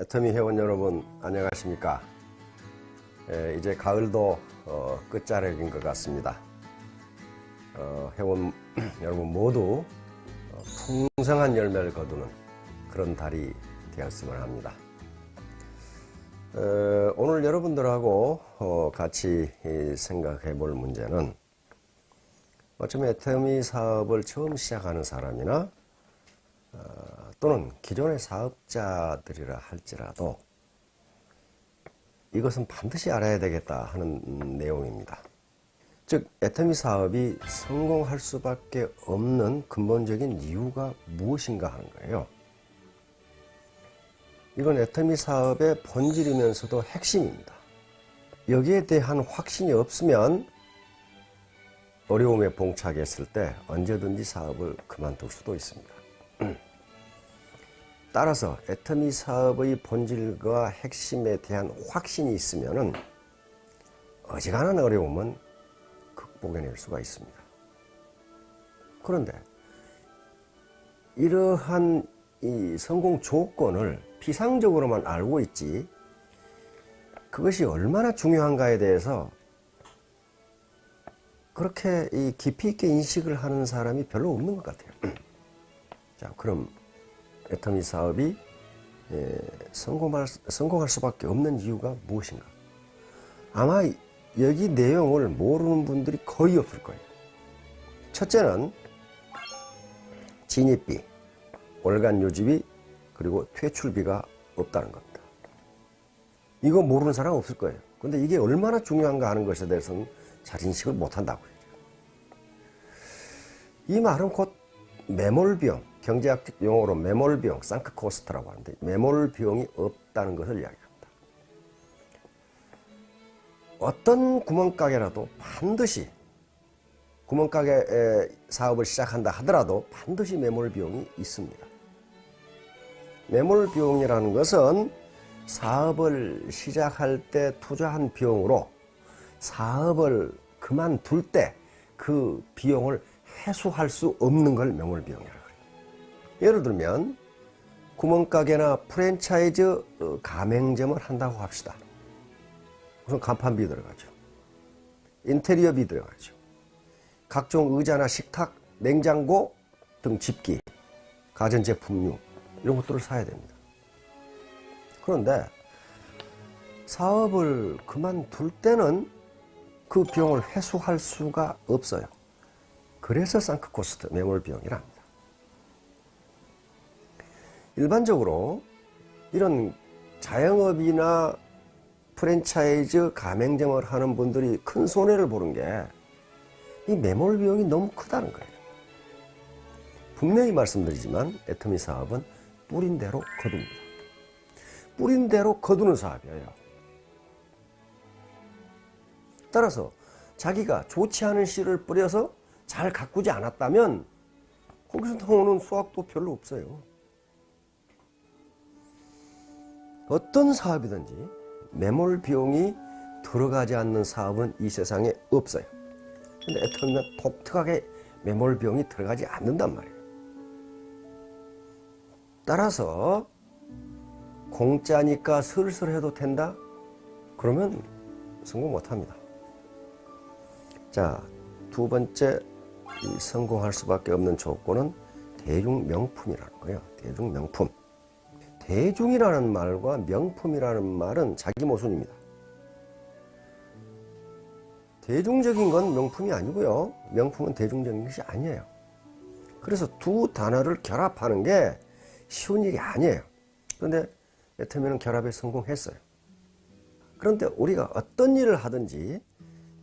애터미 회원 여러분 안녕하십니까. 이제 가을도 끝자락인 것 같습니다. 회원 여러분 모두 풍성한 열매를 거두는 그런 달이 되었으면 합니다. 오늘 여러분들하고 같이 생각해 볼 문제는 어쩌면 애터미 사업을 처음 시작하는 사람이나 또는 기존의 사업자들이라 할지라도 이것은 반드시 알아야 되겠다 하는 내용입니다. 즉 애터미 사업이 성공할 수밖에 없는 근본적인 이유가 무엇인가 하는 거예요. 이건 애터미 사업의 본질이면서도 핵심입니다. 여기에 대한 확신이 없으면 어려움에 봉착했을 때 언제든지 사업을 그만둘 수도 있습니다. 따라서 애터미 사업의 본질과 핵심에 대한 확신이 있으면 어지간한 어려움은 극복해낼 수가 있습니다. 그런데 이러한 이 성공 조건을 피상적으로만 알고 있지 그것이 얼마나 중요한가에 대해서 그렇게 깊이 있게 인식을 하는 사람이 별로 없는 것 같아요. 자, 그럼 애터미 사업이 성공할 수밖에 없는 이유가 무엇인가? 아마 여기 내용을 모르는 분들이 거의 없을 거예요. 첫째는 진입비, 월간 유지비, 그리고 퇴출비가 없다는 겁니다. 이거 모르는 사람 없을 거예요. 근데 이게 얼마나 중요한가 하는 것에 대해서는 잘 인식을 못한다고요. 이 말은 곧 매몰비용, 경제학적 용어로 매몰비용, 상크코스트라고 하는데 매몰비용이 없다는 것을 이야기합니다. 어떤 구멍가게라도 반드시 구멍가게 사업을 시작한다 하더라도 반드시 매몰비용이 있습니다. 매몰비용이라는 것은 사업을 시작할 때 투자한 비용으로 사업을 그만둘 때 그 비용을 해소할 수 없는 걸 매몰비용이라고 해요. 예를 들면 구멍가게나 프랜차이즈 가맹점을 한다고 합시다. 우선 간판비 들어가죠. 인테리어비 들어가죠. 각종 의자나 식탁, 냉장고 등 집기, 가전제품류 이런 것들을 사야 됩니다. 그런데 사업을 그만둘 때는 그 비용을 회수할 수가 없어요. 그래서 상크코스트, 매몰비용이라 합니다. 일반적으로 이런 자영업이나 프랜차이즈 가맹점을 하는 분들이 큰 손해를 보는 게 이 매몰비용이 너무 크다는 거예요. 분명히 말씀드리지만 애터미 사업은 뿌린 대로 거둡니다. 뿌린 대로 거두는 사업이에요. 따라서 자기가 좋지 않은 씨를 뿌려서 잘 가꾸지 않았다면 거기서 나오는 수확도 별로 없어요. 어떤 사업이든지 매몰 비용이 들어가지 않는 사업은 이 세상에 없어요. 근데 애터미는 독특하게 매몰 비용이 들어가지 않는단 말이에요. 따라서 공짜니까 슬슬 해도 된다? 그러면 성공 못합니다. 자, 두 번째 성공할 수밖에 없는 조건은 대중명품이라는 거예요. 대중명품. 대중이라는 말과 명품이라는 말은 자기 모순입니다. 대중적인 건 명품이 아니고요. 명품은 대중적인 것이 아니에요. 그래서 두 단어를 결합하는 게 쉬운 일이 아니에요. 그런데 애터미는 결합에 성공했어요. 그런데 우리가 어떤 일을 하든지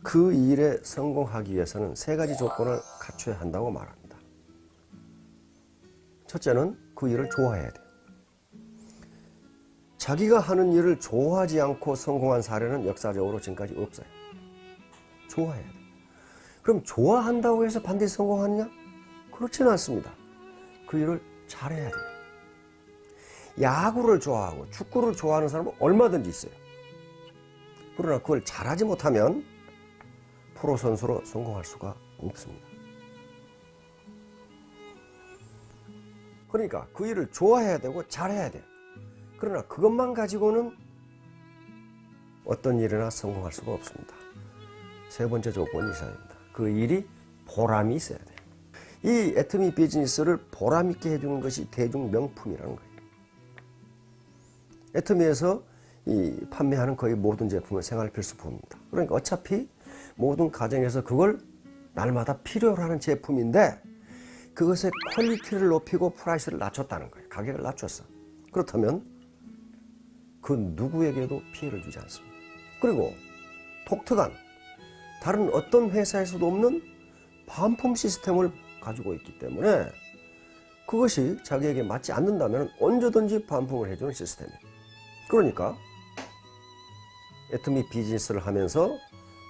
그 일에 성공하기 위해서는 세 가지 조건을 갖춰야 한다고 말합니다. 첫째는 그 일을 좋아해야 돼요. 자기가 하는 일을 좋아하지 않고 성공한 사례는 역사적으로 지금까지 없어요. 좋아해야 돼요. 그럼 좋아한다고 해서 반드시 성공하느냐? 그렇지는 않습니다. 그 일을 잘해야 돼요. 야구를 좋아하고 축구를 좋아하는 사람은 얼마든지 있어요. 그러나 그걸 잘하지 못하면 프로 선수로 성공할 수가 없습니다. 그러니까 그 일을 좋아해야 되고 잘해야 돼요. 그러나 그것만 가지고는 어떤 일이나 성공할 수가 없습니다. 세 번째 조건이 있어야 됩니다. 그 일이 보람이 있어야 돼요. 이 애터미 비즈니스를 보람 있게 해주는 것이 대중 명품이라는 거예요. 애터미에서 이 판매하는 거의 모든 제품은 생활 필수품입니다. 그러니까 어차피 모든 가정에서 그걸 날마다 필요로 하는 제품인데 그것의 퀄리티를 높이고 프라이스를 낮췄다는 거예요. 가격을 낮췄어. 그렇다면 그 누구에게도 피해를 주지 않습니다. 그리고 독특한 다른 어떤 회사에서도 없는 반품 시스템을 가지고 있기 때문에 그것이 자기에게 맞지 않는다면 언제든지 반품을 해주는 시스템이에요. 그러니까 애터미 비즈니스를 하면서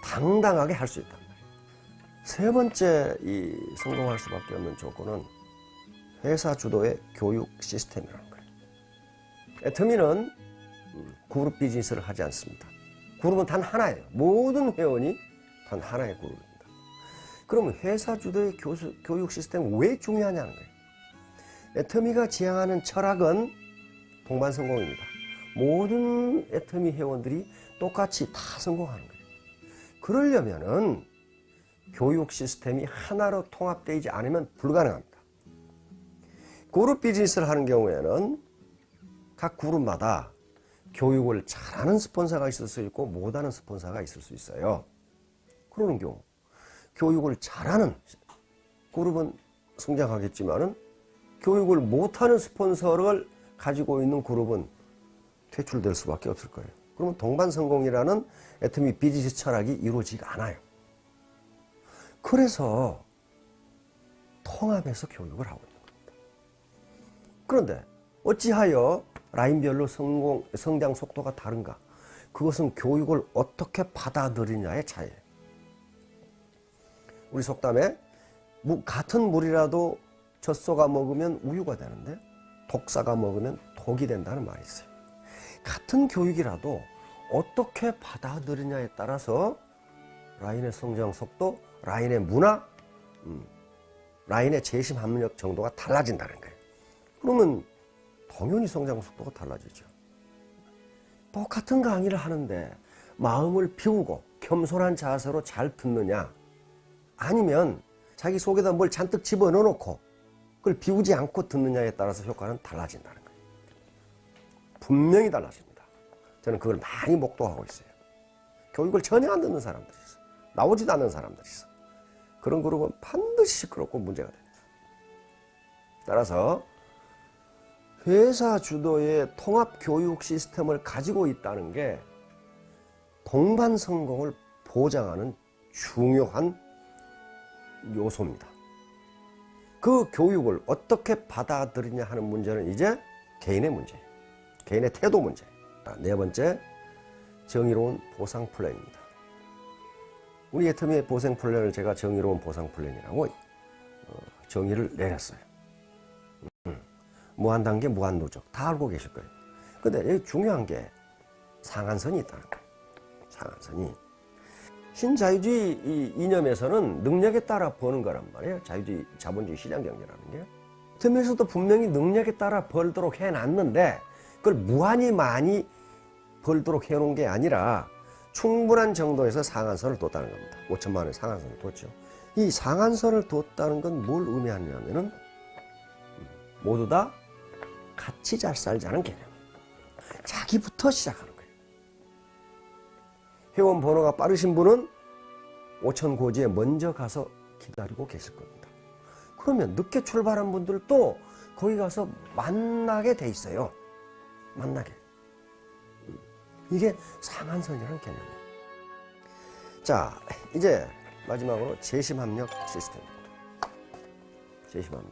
당당하게 할 수 있단 말이에요. 세 번째 이 성공할 수밖에 없는 조건은 회사 주도의 교육 시스템이라는 거예요. 애터미는 그룹 비즈니스를 하지 않습니다. 그룹은 단 하나예요. 모든 회원이 단 하나의 그룹입니다. 그러면 회사 주도의 교육 시스템은 왜 중요하냐는 거예요. 애터미가 지향하는 철학은 동반성공입니다. 모든 애터미 회원들이 똑같이 다 성공하는 거예요. 그러려면은 교육 시스템이 하나로 통합되지 않으면 불가능합니다. 그룹 비즈니스를 하는 경우에는 각 그룹마다 교육을 잘하는 스폰서가 있을 수 있고 못하는 스폰서가 있을 수 있어요. 그러는 경우 교육을 잘하는 그룹은 성장하겠지만은 교육을 못하는 스폰서를 가지고 있는 그룹은 퇴출될 수밖에 없을 거예요. 그러면 동반성공이라는 애터미 비즈니스 철학이 이루어지지가 않아요. 그래서 통합해서 교육을 하고 있는 겁니다. 그런데 어찌하여 라인별로 성장 속도가 다른가? 그것은 교육을 어떻게 받아들이냐의 차이예요. 우리 속담에 같은 물이라도 젖소가 먹으면 우유가 되는데 독사가 먹으면 독이 된다는 말이 있어요. 같은 교육이라도 어떻게 받아들이냐에 따라서 라인의 성장 속도, 라인의 문화, 라인의 재심 합력 정도가 달라진다는 거예요. 그러면 당연히 성장 속도가 달라지죠. 똑같은 강의를 하는데 마음을 비우고 겸손한 자세로 잘 듣느냐, 아니면 자기 속에다 뭘 잔뜩 집어넣어 놓고 그걸 비우지 않고 듣느냐에 따라서 효과는 달라진다는 거예요. 분명히 달라집니다. 저는 그걸 많이 목도하고 있어요. 교육을 전혀 안 듣는 사람들이 있어요. 나오지도 않는 사람들이 있어요. 그런 그룹은 반드시 시끄럽고 문제가 됩니다. 따라서 회사 주도의 통합 교육 시스템을 가지고 있다는 게 동반 성공을 보장하는 중요한 요소입니다. 그 교육을 어떻게 받아들이냐 하는 문제는 이제 개인의 문제예요. 개인의 태도 문제예요. 네 번째, 정의로운 보상 플랜입니다. 우리 애터미의 보상 플랜을 제가 정의로운 보상 플랜이라고 정의를 내렸어요. 무한단계, 무한누적 다 알고 계실 거예요. 근데 여기 중요한 게 상한선이 있다는 거예요. 상한선이. 신자유주의 이념에서는 능력에 따라 버는 거란 말이에요. 자유주의, 자본주의 시장경제라는 게. 애터미에서도 분명히 능력에 따라 벌도록 해놨는데 그걸 무한히 많이 벌도록 해놓은 게 아니라 충분한 정도에서 상한선을 뒀다는 겁니다. 5천만 원의 상한선을 뒀죠. 이 상한선을 뒀다는 건 뭘 의미하냐면은 모두 다 같이 잘 살자는 개념. 자기부터 시작하는 거예요. 회원 번호가 빠르신 분은 5천 고지에 먼저 가서 기다리고 계실 겁니다. 그러면 늦게 출발한 분들도 거기 가서 만나게 돼 있어요. 만나게. 이게 상한선이라는 개념이에요. 자, 이제 마지막으로 재심합력 시스템입니다. 재심합력.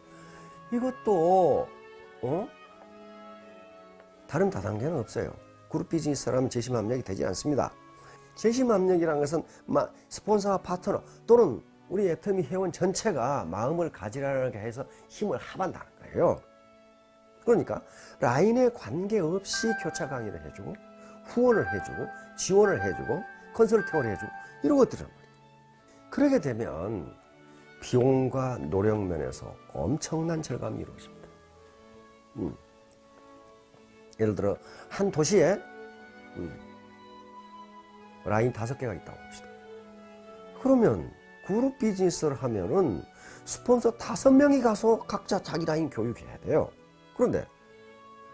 이것도 다른 다단계는 없어요. 그룹 비즈니스라면 재심합력이 되지 않습니다. 재심합력이라는 것은 스폰서와 파트너 또는 우리 애터미 회원 전체가 마음을 가지런하게 해서 힘을 합한다는 거예요. 그러니까 라인에 관계없이 교차 강의를 해주고 후원을 해주고 지원을 해주고 컨설팅을 해주고 이런 것들이란 말이에요. 그러게 되면 비용과 노력 면에서 엄청난 절감이 이루어집니다. 예를 들어 한 도시에 라인 5개가 있다고 봅시다. 그러면 그룹 비즈니스를 하면은 스폰서 5명이 가서 각자 자기 라인 교육해야 돼요. 그런데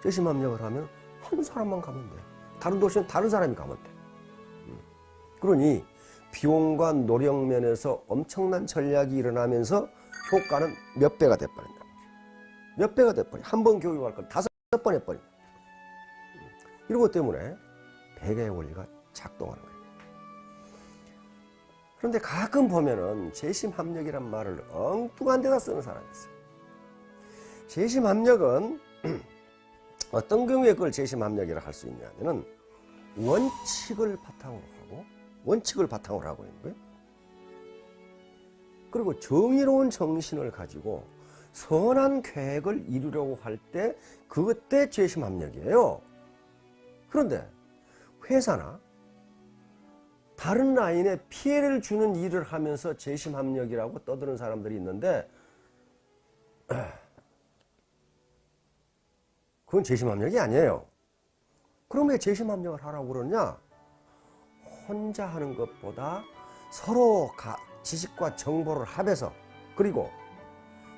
재심합력을 하면 한 사람만 가면 돼. 다른 도시는 다른 사람이 가면 돼. 그러니 비용과 노력 면에서 엄청난 전략이 일어나면서 효과는 몇 배가 돼버린다. 몇 배가 돼버려. 한 번 교육할 걸 5번 해버린다. 이런 것 때문에 배가의 원리가 작동하는 거예요. 그런데 가끔 보면은 재심합력이란 말을 엉뚱한 데다 쓰는 사람이 있어요. 재심합력은 어떤 경우에 그걸 재심합력이라 할 수 있냐면은 원칙을 바탕으로 하고 있는 거예요. 그리고 정의로운 정신을 가지고 선한 계획을 이루려고 할 때 그때 재심합력이에요. 그런데 회사나 다른 라인에 피해를 주는 일을 하면서 재심합력이라고 떠드는 사람들이 있는데 그건 재심합력이 아니에요. 그럼 왜 재심합력을 하라고 그러냐? 혼자 하는 것보다 서로 지식과 정보를 합해서, 그리고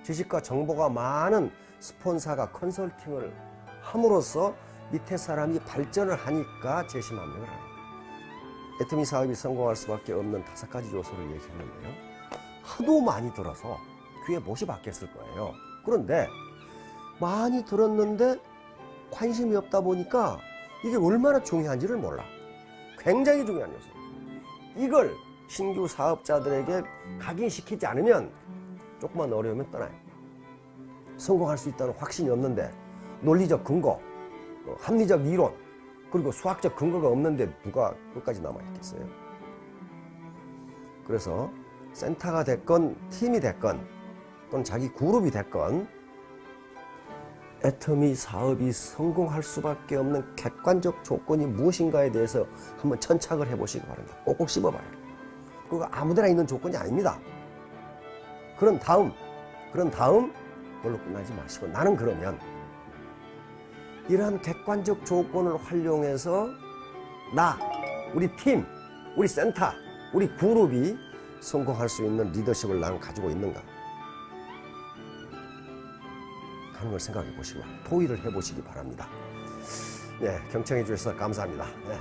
지식과 정보가 많은 스폰서가 컨설팅을 함으로써 밑에 사람이 발전을 하니까 재심합력을 하는 거예요. 애터미 사업이 성공할 수밖에 없는 5가지 요소를 얘기했는데요. 하도 많이 들어서 귀에 못이 박혔을 거예요. 그런데 많이 들었는데 관심이 없다 보니까 이게 얼마나 중요한지를 몰라. 굉장히 중요한 요소예요. 이걸 신규 사업자들에게 각인시키지 않으면 조금만 어려우면 떠나요. 성공할 수 있다는 확신이 없는데 논리적 근거, 합리적 이론, 그리고 수학적 근거가 없는데 누가 끝까지 남아있겠어요? 그래서 센터가 됐건 팀이 됐건 또는 자기 그룹이 됐건 애터미 사업이 성공할 수밖에 없는 객관적 조건이 무엇인가에 대해서 한번 천착을 해보시기 바랍니다. 꼭꼭 씹어봐요. 그거 아무데나 있는 조건이 아닙니다. 그런 다음 그걸로 끝나지 마시고, 나는 그러면 이러한 객관적 조건을 활용해서 우리 팀, 우리 센터, 우리 그룹이 성공할 수 있는 리더십을 나는 가지고 있는가 하는 걸 생각해 보시고 토의를 해 보시기 바랍니다. 네, 경청해 주셔서 감사합니다. 네.